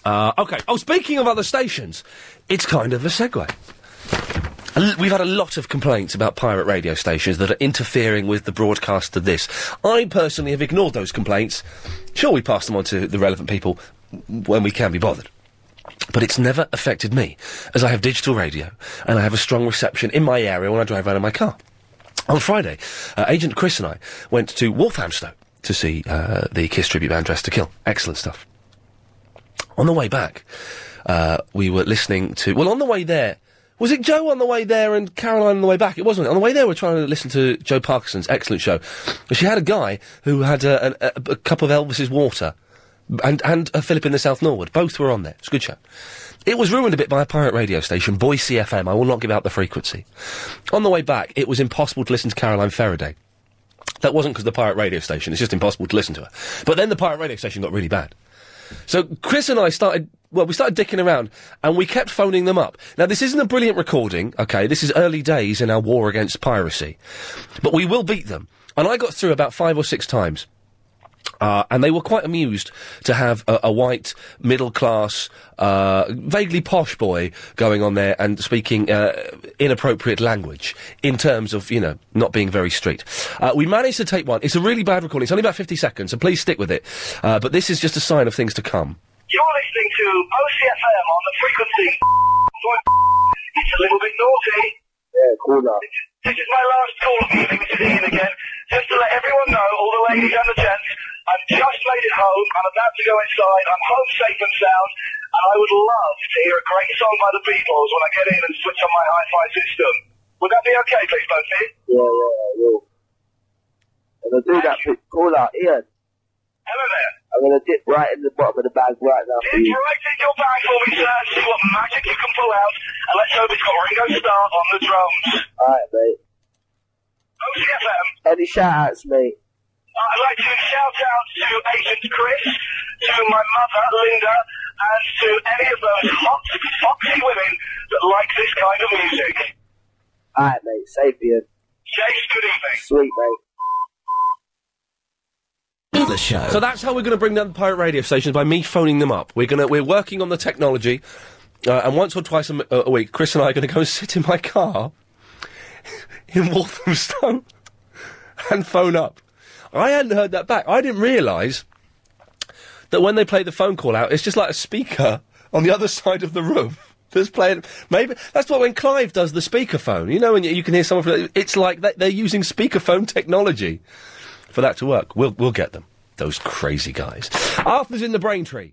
OK. Oh, speaking of other stations, it's kind of a segue. We've had a lot of complaints about pirate radio stations that are interfering with the broadcast of this. I personally have ignored those complaints. Sure, we pass them on to the relevant people when we can be bothered. But it's never affected me, as I have digital radio, and I have a strong reception in my area when I drive around in my car. On Friday, Agent Chris and I went to Walthamstow to see the Kiss tribute band Dressed to Kill. Excellent stuff. On the way back, we were listening to... Well, on the way there... Was it Joe on the way there and Caroline on the way back? It wasn't. On the way there, we were trying to listen to Joe Parkinson's excellent show. She had a guy who had a cup of Elvis's water and a Philip in the South Norwood. Both were on there. It's a good show. It was ruined a bit by a pirate radio station, Boise FM. I will not give out the frequency. On the way back, it was impossible to listen to Caroline Faraday. That wasn't because of the pirate radio station. It's just impossible to listen to her. But then the pirate radio station got really bad. So Chris and I started dicking around, and we kept phoning them up. Now, this isn't a brilliant recording, okay? This is early days in our war against piracy. But we will beat them. And I got through about 5 or 6 times. And they were quite amused to have a white, middle-class, vaguely posh boy going on there and speaking inappropriate language in terms of, you know, not being very street. We managed to take one. It's a really bad recording. It's only about 50 seconds, so please stick with it. But this is just a sign of things to come. You're listening to OCFM on the frequency. It's a little bit naughty. Yeah, cool now. This is my last call of the evening. This is Ian again. Just to let everyone know, all the ladies and the gents, I've just made it home. I'm about to go inside. I'm home safe and sound. And I would love to hear a great song by the Beatles when I get in and switch on my hi-fi system. Would that be okay, please, both of you? Yeah, I will. I'm going to do that. Call out, Ian. Hello there. I'm going to dip right in the bottom of the bag right now for Dip you. right in your bag for me, sir. See what magic you can pull out. And let's hope it's got Ringo Starr on the drums. Alright, mate. OCFM. Any shout-outs, mate? I'd like to shout out to Agent Chris, to my mother, Linda, and to any of those hot, foxy women that like this kind of music. Alright, mate. Safe, Ian. Jace, good evening. Sweet, mate. The show. So that's how we're going to bring down the pirate radio stations, by me phoning them up. We're working on the technology, and once or twice a week, Chris and I are going to go and sit in my car in Walthamstow and phone up. I hadn't heard that back. I didn't realise that when they play the phone call out, it's just like a speaker on the other side of the room that's playing. Maybe that's what when Clive does the speakerphone. You know, when you can hear someone. It's like they're using speakerphone technology for that to work. We'll get them. Those crazy guys. Arthur's in the Braintree.